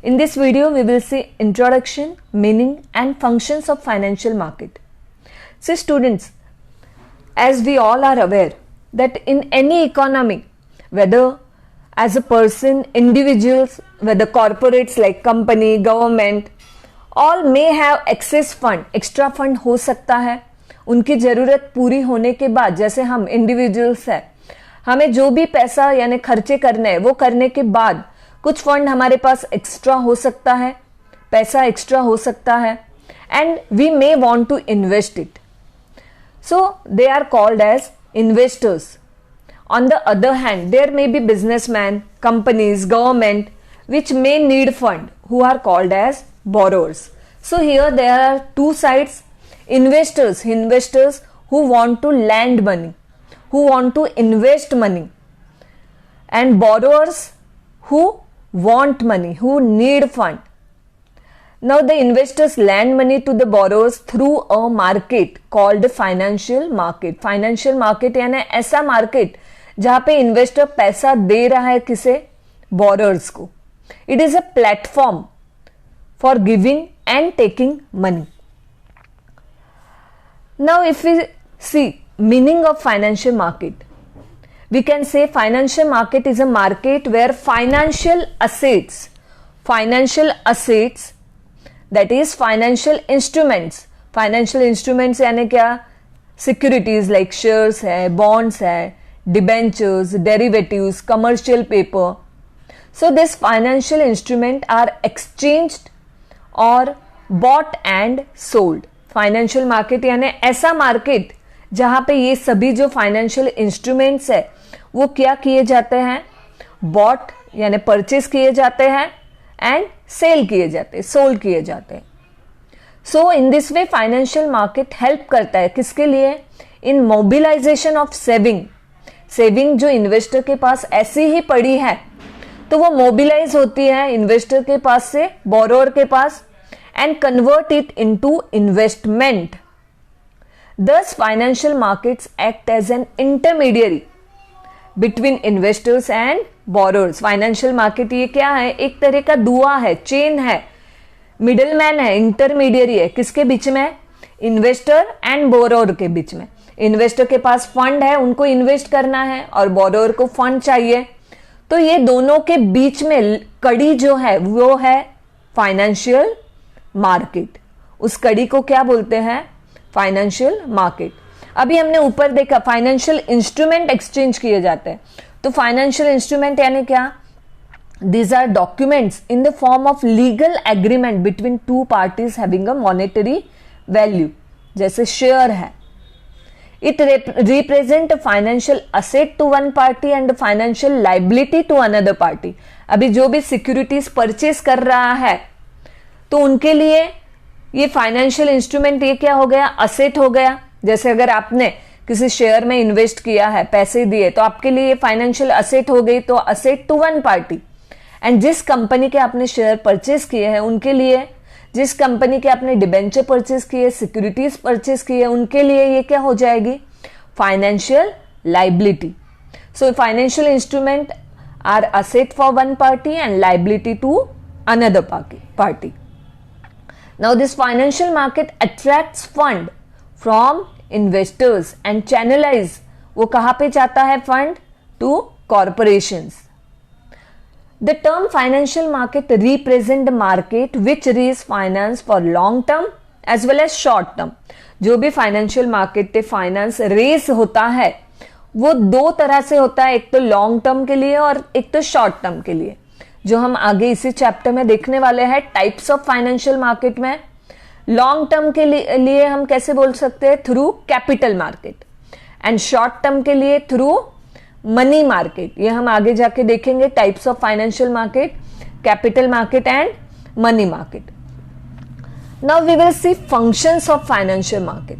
In this video, we will see introduction, meaning and functions of financial market. So students, as we all are aware that in any economy, whether as a person, individuals, whether corporates like company, government, all may have excess fund, extra fund हो सकता है. उनकी ज़रूरत पूरी होने के बाद, जैसे हम इंडिविजुअल्स हैं, हमें जो भी पैसा यानी खर्चे करने हैं वो करने के बाद कुछ फंड हमारे पास एक्स्ट्रा हो सकता है, पैसा एक्स्ट्रा हो सकता है, and we may want to invest it. So they are called as investors. On the other hand, there may be businessmen, companies, government which may need fund who are called as borrowers. So here there are two sides. Investors who want to lend money, who want to invest money, and borrowers who want money, who need fund. Now the investors lend money to the borrowers through a market called financial market. Financial market यानी ऐसा market जहाँ पे investor पैसा दे रहा है किसे? Borrowers को. It is a platform for giving and taking money. Now if we see meaning of financial market, we can say financial market is a market where financial assets that is financial instruments यानी क्या? Securities like shares है, bonds है, debentures, derivatives, commercial paper. So this financial instrument are exchanged or bought and sold. Financial market यानी ऐसा market जहाँ पे ये सभी जो फाइनेंशियल इंस्ट्रूमेंट्स है वो क्या किए जाते हैं? बॉट यानी परचेज किए जाते हैं एंड सेल किए जाते हैं, सोल्ड किए जाते हैं. So in this way financial market help करता है किसके लिए? इन मोबिलाइजेशन ऑफ सेविंग जो इन्वेस्टर के पास ऐसी ही पड़ी है तो वो मोबिलाइज होती है इन्वेस्टर के पास से बोरोअर के पास and convert it into investment. Thus financial markets act as an intermediary between investors and borrowers. Financial market ये क्या है? एक तरह का दुआ है, चेन है, मिडलमैन है, इंटरमीडियरी है. किसके बीच में? इन्वेस्टर एंड बोरोअर के बीच में. इन्वेस्टर के पास फंड है, उनको इन्वेस्ट करना है, और बोरोअर को फंड चाहिए. तो ये दोनों के बीच में कड़ी जो है वो है फाइनेंशियल मार्केट. उस कड़ी को क्या बोलते हैं? Financial market. अभी हमने ऊपर देखा फाइनेंशियल इंस्ट्रूमेंट एक्सचेंज किए जाते हैं. तो फाइनेंशियल इंस्ट्रूमेंट यानी क्या? These are documents in the form of legal agreement between two parties having a monetary value. जैसे शेयर है. It represent a financial asset to one party and a financial liability to another party. अभी जो भी securities purchase कर रहा है तो उनके लिए ये फाइनेंशियल इंस्ट्रूमेंट ये क्या हो गया? असेट हो गया. जैसे अगर आपने किसी शेयर में इन्वेस्ट किया है, पैसे दिए, तो आपके लिए ये फाइनेंशियल असेट हो गई. तो asset to one party. And जिस कंपनी के आपने शेयर परचेज किए हैं उनके लिए, जिस कंपनी के आपने डिबेंचर परचेज किए, सिक्योरिटीज परचेज किए, उनके लिए ये क्या हो जाएगी? Financial liability. So financial instrument are asset for one party and liability to another party. Now this financial market attracts fund from investors and channelize. वो कहां पे जाता है fund? To corporations. The term financial market represent the market which raise finance for long term as well as short term. जो भी financial market पे finance race होता है वो दो तरह से होता है, एक तो लॉन्ग टर्म के लिए और एक तो शॉर्ट टर्म के लिए, जो हम आगे इसी चैप्टर में देखने वाले हैं. टाइप्स ऑफ फाइनेंशियल मार्केट में लॉन्ग टर्म के लिए हम कैसे बोल सकते हैं? Through capital market. And short term के लिए थ्रू मनी मार्केट. ये हम आगे जाके देखेंगे. Types of financial market, capital market and money market. Now we will see functions of financial market.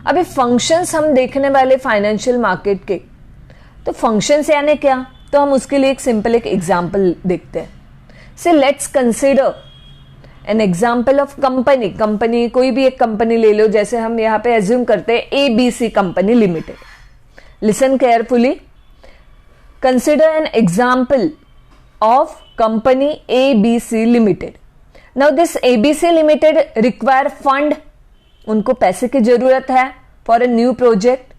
अभी फंक्शंस हम देखने वाले फाइनेंशियल मार्केट के. तो फंक्शंस यानी क्या? तो हम उसके लिए एक सिंपल एक एग्जांपल देखते हैं. से let's consider an example of company. कोई भी एक कंपनी ले लो. जैसे हम यहाँ पे एज्यूम करते हैं ABC company limited. Listen carefully. Consider an example of company ABC Limited. Now this ABC Limited require fund, उनको पैसे की जरूरत है for a new project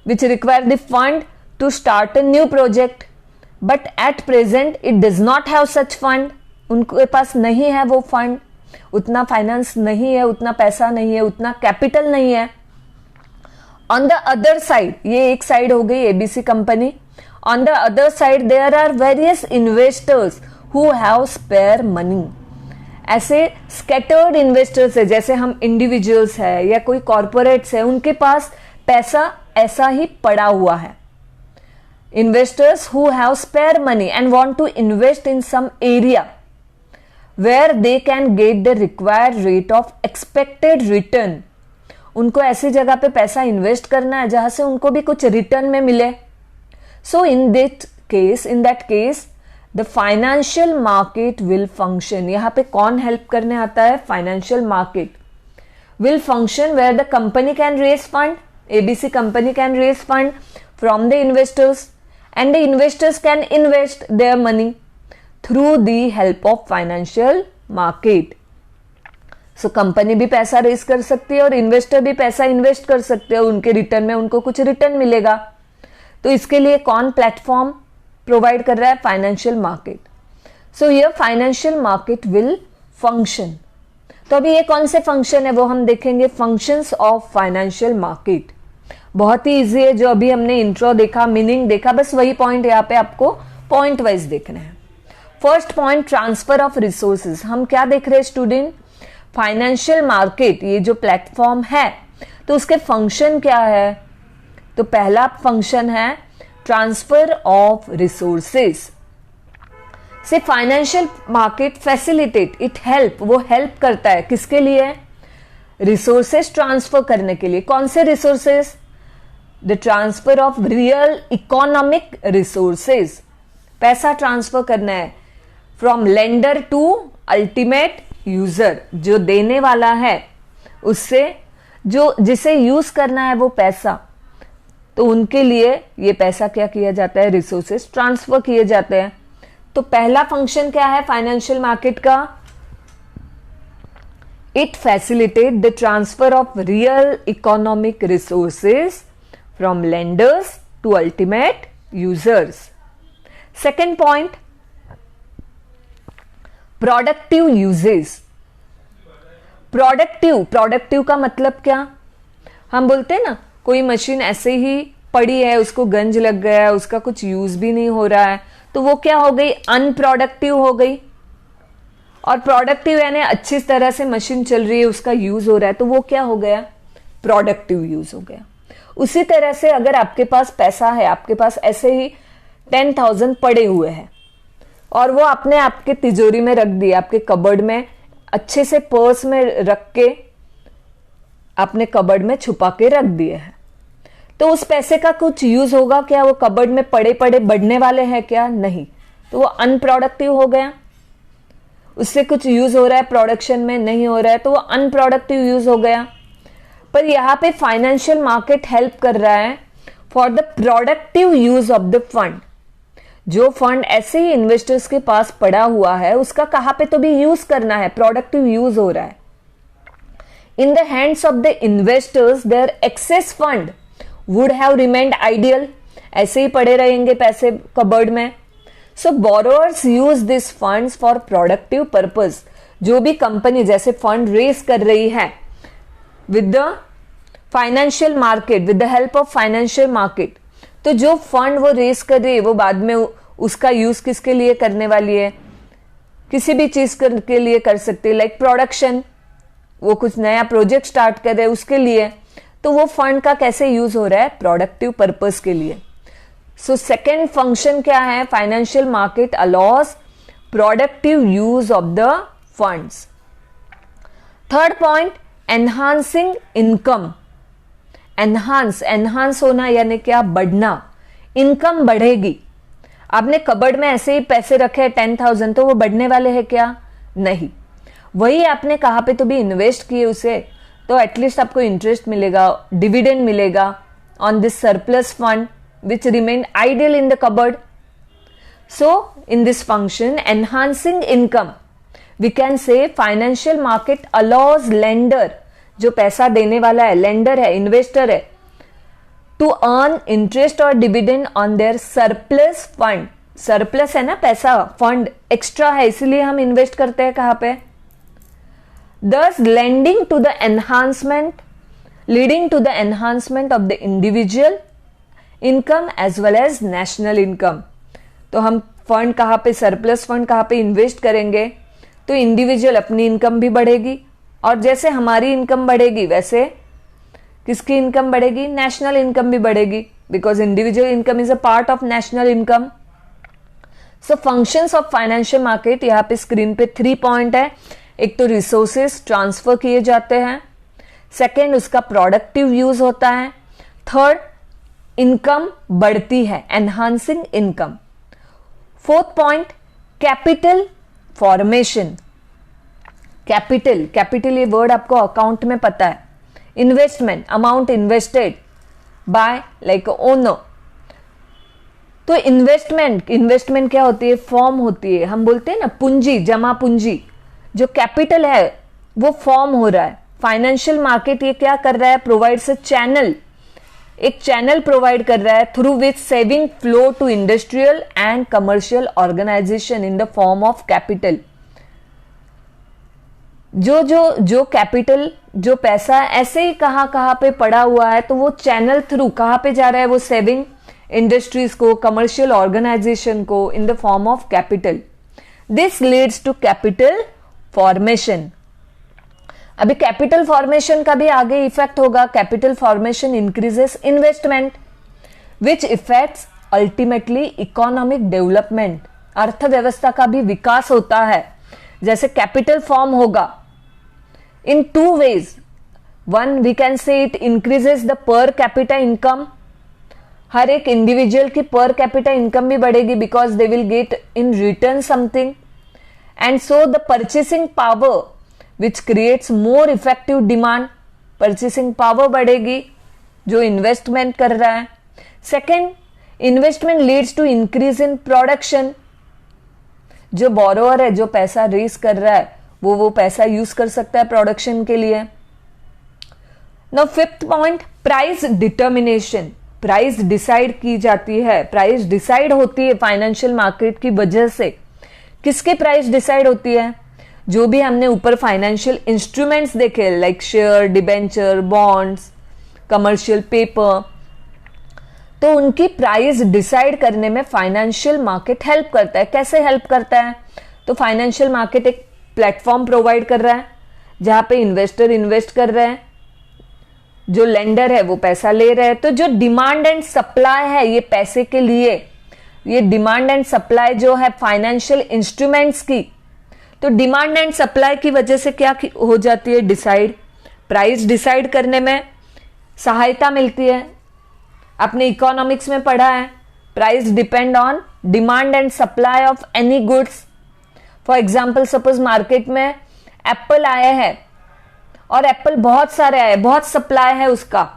which require the fund to start a new project, but at present it does not have such fund. उनके पास नहीं है वो fund, उतना फाइनेंस नहीं है, उतना पैसा नहीं है, उतना कैपिटल नहीं है. ऑन द अदर साइड, ये एक साइड हो गई ABC company. On the other side there are various investors who have spare money. ऐसे स्कैटर्ड इन्वेस्टर्स है, जैसे हम इंडिविजुअल्स है या कोई कॉर्पोरेट्स है, उनके पास पैसा ऐसा ही पड़ा हुआ है. Investors who have spare money and want to invest in some area where they can get the required rate of expected return. उनको ऐसी जगह पे पैसा इन्वेस्ट करना है जहां से उनको भी कुछ रिटर्न में मिले. So in that case, the financial market will function. यहाँ पे कौन हेल्प करने आता है? Financial market will function where the company can raise fund. ABC company can raise fund from the investors, and the investors can invest their money through the help of financial market. So company भी पैसा raise कर सकती है और investor भी पैसा invest कर सकते हैं, उनके रिटर्न में उनको कुछ रिटर्न मिलेगा. तो इसके लिए कौन प्लेटफॉर्म प्रोवाइड कर रहा है? Financial market. सो ये फाइनेंशियल मार्केट विल फंक्शन. तो अभी ये कौन से फंक्शन है वो हम देखेंगे. फंक्शंस ऑफ फाइनेंशियल मार्केट बहुत ही इजी है. जो अभी हमने इंट्रो देखा, मीनिंग देखा, बस वही पॉइंट यहाँ पे आपको पॉइंट वाइज देखना है. First point, transfer of resources. हम क्या देख रहे हैं स्टूडेंट? फाइनेंशियल मार्केट, ये जो प्लेटफॉर्म है, तो उसके फंक्शन क्या है? तो पहला फंक्शन है ट्रांसफर ऑफ रिसोर्सेज. से financial market facilitate, it help, वो हेल्प करता है किसके लिए? रिसोर्सेज ट्रांसफर करने के लिए. कौन से resources? The transfer of real economic resources. पैसा ट्रांसफर करना है from lender to ultimate user. जो देने वाला है उससे जो जिसे यूज करना है वो पैसा, तो उनके लिए ये पैसा क्या किया जाता है? रिसोर्सेज ट्रांसफर किए जाते हैं. तो पहला फंक्शन क्या है फाइनेंशियल मार्केट का? It facilitate the transfer of real economic resources from lenders to ultimate users. Second point, productive uses. Productive का मतलब क्या? हम बोलते हैं ना, कोई मशीन ऐसे ही पड़ी है, उसको गंज लग गया है, उसका कुछ यूज भी नहीं हो रहा है, तो वो क्या हो गई? अनप्रोडक्टिव हो गई. और प्रोडक्टिव यानी अच्छी तरह से मशीन चल रही है, उसका यूज हो रहा है, तो वो क्या हो गया? प्रोडक्टिव यूज हो गया. उसी तरह से अगर आपके पास पैसा है, आपके पास ऐसे ही 10,000 पड़े हुए हैं और वो आपने आपके तिजोरी में रख दिया, आपके कबर्ड में अच्छे से पर्स में रख के आपने कबर्ड में छुपा के रख दिए हैं, तो उस पैसे का कुछ यूज होगा क्या? वो कबर्ड में पड़े पड़े बढ़ने वाले हैं क्या? नहीं. तो वो अनप्रोडक्टिव हो गया. उससे कुछ यूज हो रहा है प्रोडक्शन में? नहीं हो रहा है, तो वो अनप्रोडक्टिव यूज हो गया. पर यहां पे फाइनेंशियल मार्केट हेल्प कर रहा है for the productive use of the fund. जो फंड ऐसे ही इन्वेस्टर्स के पास पड़ा हुआ है, उसका कहां पे तो भी यूज करना है, प्रोडक्टिव यूज हो रहा है. In the hands of the investors their excess fund would have remained ideal. ऐसे ही पड़े रहेंगे पैसे कबर्ड में. So borrowers use this funds for productive purpose. जो भी कंपनी जैसे फंड रेज कर रही है with the financial market, with the help of financial market, तो जो फंड वो रेस कर रही है वो बाद में उसका यूज किसके लिए करने वाली है? किसी भी चीज के लिए कर सकते हैं, लाइक प्रोडक्शन, वो कुछ नया प्रोजेक्ट स्टार्ट कर रहे हैं उसके लिए, तो वो फंड का कैसे यूज हो रहा है? प्रोडक्टिव पर्पस के लिए. सो सेकेंड फंक्शन क्या है? Financial market allows productive use of the funds. Third point, enhancing income. Enhance होना यानी क्या? बढ़ना. इनकम बढ़ेगी. आपने कबर्ड में ऐसे ही पैसे रखे हैं 10,000, तो वो बढ़ने वाले हैं क्या? नहीं. वही आपने कहाँ पे तो भी इन्वेस्ट किए उसे, तो एटलीस्ट आपको इंटरेस्ट मिलेगा, डिविडेंड मिलेगा on this surplus fund which remain ideal in the cupboard. So in this function, enhancing income, we can say financial market allows lender, जो पैसा देने वाला है, लेंडर है, इन्वेस्टर है, टू अर्न इंटरेस्ट और dividend on their surplus fund. Surplus है ना पैसा, फंड एक्स्ट्रा है, इसीलिए हम इन्वेस्ट करते हैं कहां पे. Thus lending to the enhancement, leading to the enhancement of the individual income as well as national income. तो हम फंड कहां पे, सरप्लस फंड कहां पे इन्वेस्ट करेंगे, तो इंडिविजुअल अपनी इनकम भी बढ़ेगी, और जैसे हमारी इनकम बढ़ेगी वैसे किसकी इनकम बढ़ेगी, नेशनल इनकम भी बढ़ेगी, because individual income is a part of national income. So functions of financial market, यहाँ पे स्क्रीन पे 3 पॉइंट है. एक तो रिसोर्सेस ट्रांसफर किए जाते हैं, सेकेंड उसका प्रोडक्टिव यूज होता है, थर्ड इनकम बढ़ती है, enhancing income. Fourth point, capital formation. Capital ये वर्ड आपको अकाउंट में पता है. Investment, amount invested bye like owner. तो इन्वेस्टमेंट क्या होती है, फॉर्म होती है. हम बोलते हैं ना पूंजी, जमा पूंजी. जो कैपिटल है वो फॉर्म हो रहा है. फाइनेंशियल मार्केट ये क्या कर रहा है, प्रोवाइड्स अ चैनल, एक चैनल प्रोवाइड कर रहा है through which saving flow to industrial and commercial organization in the form of capital. जो कैपिटल, जो पैसा ऐसे ही कहां पे पड़ा हुआ है, तो वो चैनल थ्रू कहां पे जा रहा है, वो सेविंग इंडस्ट्रीज को, कमर्शियल ऑर्गेनाइजेशन को, in the form of capital. This leads to capital formation. अभी कैपिटल फॉर्मेशन का भी आगे इफेक्ट होगा. Capital formation increases investment which effects ultimately economic development. अर्थव्यवस्था का भी विकास होता है. जैसे कैपिटल फॉर्म होगा in 2 ways. One, we can say it increases the per capita income. हर एक इंडिविजुअल की पर कैपिटा इनकम भी बढ़ेगी, because they will get in return something. And so the purchasing power which creates more effective demand. Purchasing power बढ़ेगी जो investment कर रहा है. Second, investment leads to increase in production. जो borrower है, जो पैसा रेज कर रहा है, वो पैसा यूज कर सकता है प्रोडक्शन के लिए. Now fifth point, price determination. Price decide की जाती है, प्राइस डिसाइड होती है फाइनेंशियल मार्केट की वजह से. किसके प्राइस डिसाइड होती है, जो भी हमने ऊपर फाइनेंशियल इंस्ट्रूमेंट्स देखे like share, debenture, bonds, commercial paper, तो उनकी प्राइस डिसाइड करने में फाइनेंशियल मार्केट हेल्प करता है. कैसे हेल्प करता है, तो फाइनेंशियल मार्केट एक प्लेटफॉर्म प्रोवाइड कर रहा है जहां पे इन्वेस्टर इन्वेस्ट कर रहे हैं, जो लेंडर है वो पैसा ले रहे हैं. तो जो डिमांड एंड सप्लाई है ये पैसे के लिए, ये डिमांड एंड सप्लाई जो है फाइनेंशियल इंस्ट्रूमेंट्स की, तो डिमांड एंड सप्लाई की वजह से क्या हो जाती है, डिसाइड, प्राइस डिसाइड करने में सहायता मिलती है. आपने इकोनॉमिक्स में पढ़ा है, price depend on demand and supply of any goods. For example, suppose market में एप्पल आया है और एप्पल बहुत सारे आए, बहुत सप्लाई है उसका,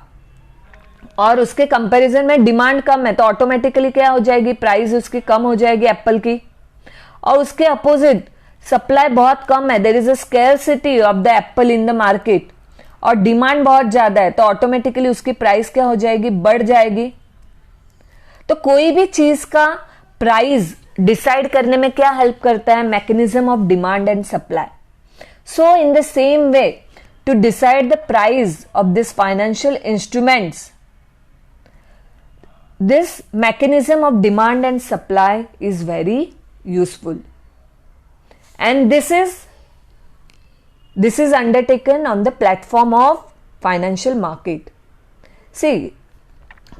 और उसके कंपैरिजन में डिमांड कम है, तो ऑटोमेटिकली क्या हो जाएगी, प्राइस उसकी कम हो जाएगी एप्पल की. और उसके अपोजिट सप्लाई बहुत कम है, there is a scarcity of the apple in the market, और डिमांड बहुत ज्यादा है, तो ऑटोमेटिकली उसकी प्राइस क्या हो जाएगी, बढ़ जाएगी. तो कोई भी चीज का प्राइस डिसाइड करने में क्या हेल्प करता है, mechanism of demand and supply. So in the same way, to decide the price of this financial instruments, this mechanism of demand and supply is very useful, and this is undertaken on the platform of financial market. See,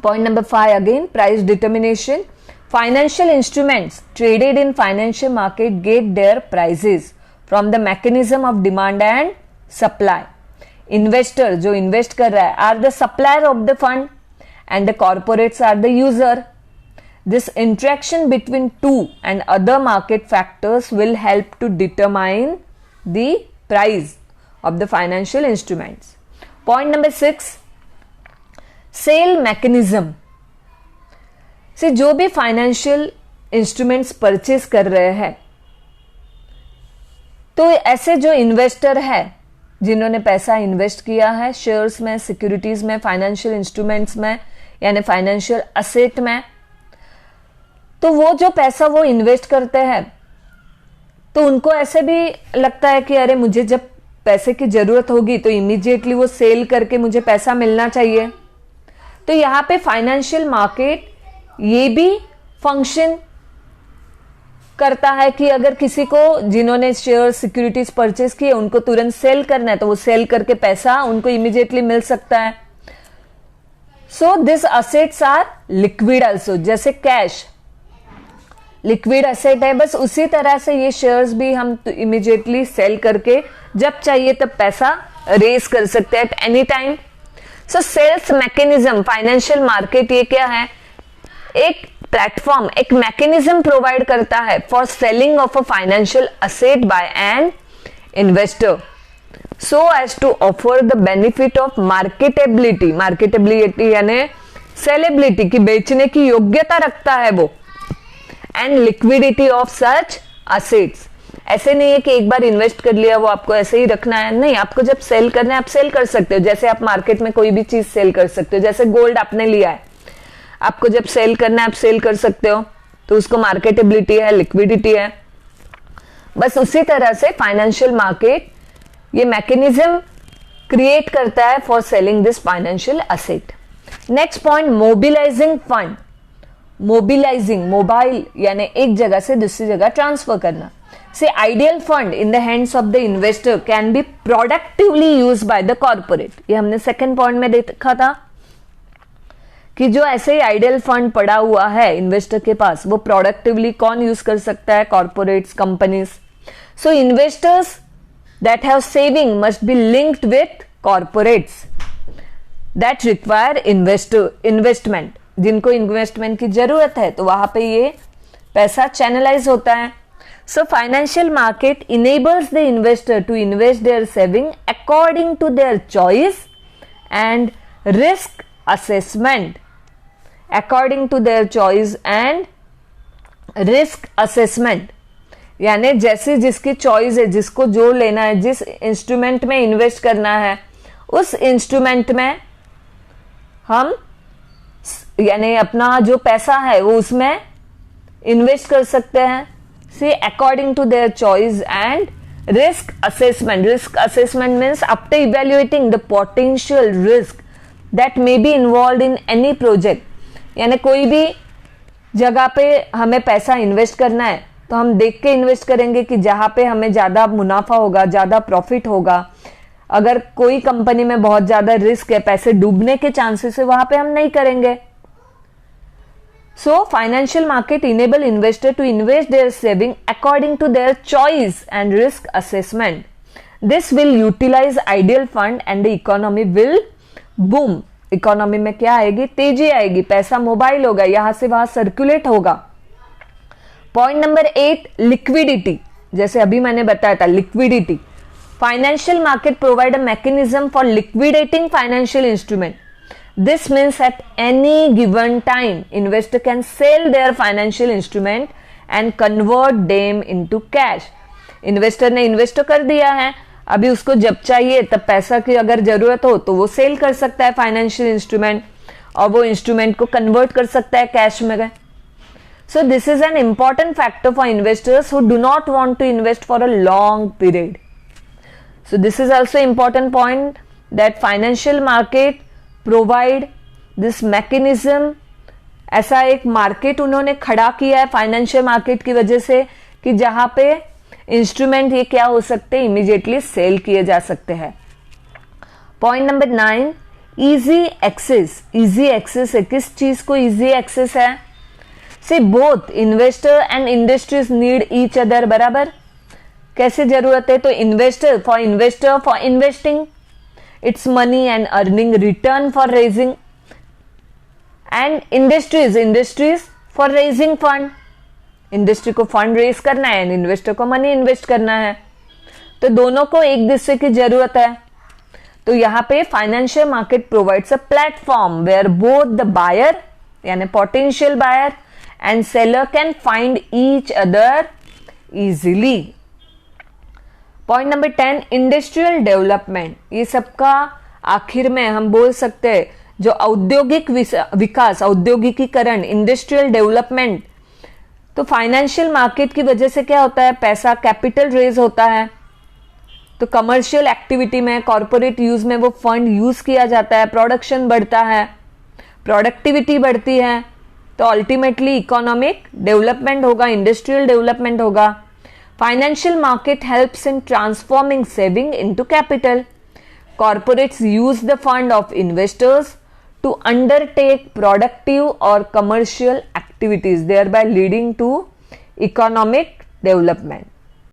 point number 5 again, price determination. Financial instruments traded in financial market get their prices from the mechanism of demand and supply. Investor जो invest कर रहा है are the supplier of the fund and the corporates are the user. This interaction between two and other market factors will help to determine the price of the financial instruments. Point number 6, sale mechanism. See, जो भी financial instruments purchase कर रहे हैं। तो ऐसे जो investor है जिन्होंने पैसा इन्वेस्ट किया है शेयर्स में, सिक्योरिटीज में, फाइनेंशियल इंस्ट्रूमेंट्स में यानी फाइनेंशियल असेट में, तो वो जो पैसा वो इन्वेस्ट करते हैं तो उनको ऐसे भी लगता है कि अरे मुझे जब पैसे की जरूरत होगी तो इमीडिएटली वो सेल करके मुझे पैसा मिलना चाहिए। तो यहाँ पे फाइनेंशियल मार्केट ये भी फंक्शन करता है कि अगर किसी को जिन्होंने शेयर सिक्योरिटीज परचेज किए उनको तुरंत सेल करना है तो वो सेल करके पैसा उनको इमीडिएटली मिल सकता है। So this assets are liquid also, जैसे कैश लिक्विड एसेट है, बस उसी तरह से ये शेयर्स भी हम इमीडिएटली सेल करके जब चाहिए तब पैसा रेज कर सकते हैं at any time. So sales mechanism, financial market ये क्या है, एक प्लेटफॉर्म, एक मैकेनिज्म प्रोवाइड करता है for selling of a financial asset by an investor so as to offer the benefit of marketability, marketability यानी सेलेबिलिटी की बेचने की योग्यता रखता है वो, and liquidity of such assets. ऐसे नहीं है कि एक बार इन्वेस्ट कर लिया वो आपको ऐसे ही रखना है, नहीं, आपको जब सेल करना है आप सेल कर सकते हो, जैसे आप मार्केट में कोई भी चीज सेल कर सकते हो, जैसे गोल्ड आपने लिया है, आपको जब सेल करना है आप सेल कर सकते हो, तो उसको मार्केटेबिलिटी है, लिक्विडिटी है। बस उसी तरह से फाइनेंशियल मार्केट ये मैकेनिज्म क्रिएट करता है for selling this financial asset. Next point, mobilising fund. Mobilising, mobile यानी एक जगह से दूसरी जगह ट्रांसफर करना। से ideal fund in the hands of the investor can be productively used by the corporate. ये हमने सेकंड पॉइंट में देखा था कि जो ऐसे ही आइडियल फंड पड़ा हुआ है इन्वेस्टर के पास वो प्रोडक्टिवली कौन यूज कर सकता है, corporates, companies. So investors that have saving must be linked with corporates that require investment, जिनको इन्वेस्टमेंट की जरूरत है तो वहां पे ये पैसा चैनलाइज होता है। So financial market enables the investor to invest their saving according to their choice and risk assessment, according to their choice and risk assessment, यानी जैसी जिसकी चॉइस है, जिसको जो लेना है, जिस इंस्ट्रूमेंट में इन्वेस्ट करना है उस इंस्ट्रूमेंट में हम यानी अपना जो पैसा है वो उसमें इन्वेस्ट कर सकते हैं। See according to their choice and risk assessment. Risk assessment means after evaluating the potential risk that may be involve in any project, यानी कोई भी जगह पे हमें पैसा इन्वेस्ट करना है तो हम देख के इन्वेस्ट करेंगे कि जहां पे हमें ज्यादा मुनाफा होगा, ज्यादा प्रॉफिट होगा। अगर कोई कंपनी में बहुत ज्यादा रिस्क है, पैसे डूबने के चांसेस है, वहां पे हम नहीं करेंगे। So financial market enable investor to invest their saving according to their choice and risk assessment. This will utilize ideal fund and the economy will boom. Economy में क्या आएगी, तेजी आएगी, पैसा मोबाइल होगा, यहां से वहां सर्कुलेट होगा। Point number 8, liquidity. जैसे अभी मैंने बताया था liquidity, financial market provide a mechanism for liquidating financial instrument. This means at any given time, investor can sell their financial instrument and convert them into cash. Investor ने invest कर दिया है, अभी उसको जब चाहिए तब पैसा की अगर जरूरत हो तो वो सेल कर सकता है फाइनेंशियल इंस्ट्रूमेंट और वो इंस्ट्रूमेंट को कन्वर्ट कर सकता है कैश में। So this is an important factor for investors who do not want to invest for a long period. So this is also important point that financial market provide this mechanism. ऐसा एक market उन्होंने खड़ा किया है financial market की वजह से कि जहां पे इंस्ट्रूमेंट ये क्या हो सकते हैं, इमीडिएटली सेल किए जा सकते हैं। Point number 9, easy access. Easy access है, किस चीज को इजी एक्सेस है? से both investor and industries need each other. बराबर, कैसे जरूरत है? तो investor for investing its money and earning return for raising, and industries for raising fund. Industry को फंड रेज करना है एंड इन्वेस्टर को मनी इन्वेस्ट करना है, तो दोनों को एक दूसरे की जरूरत है। तो यहाँ पे financial market provides a platform where both the buyer यानी potential buyer and seller can find each other easily. Point number 10, industrial development. ये सबका आखिर में हम बोल सकते हैं जो औद्योगिक विकास, औद्योगिकीकरण, इंडस्ट्रियल डेवलपमेंट. तो फाइनेंशियल मार्केट की वजह से क्या होता है, पैसा, कैपिटल रेज होता है. तो कमर्शियल एक्टिविटी में, कॉर्पोरेट यूज में वो फंड यूज किया जाता है, प्रोडक्शन बढ़ता है, प्रोडक्टिविटी बढ़ती है, तो अल्टीमेटली इकोनॉमिक डेवलपमेंट होगा, इंडस्ट्रियल डेवलपमेंट होगा. Financial market helps in transforming saving into capital. Corporates use the fund of investors to undertake productive or commercial activities, thereby leading to economic development.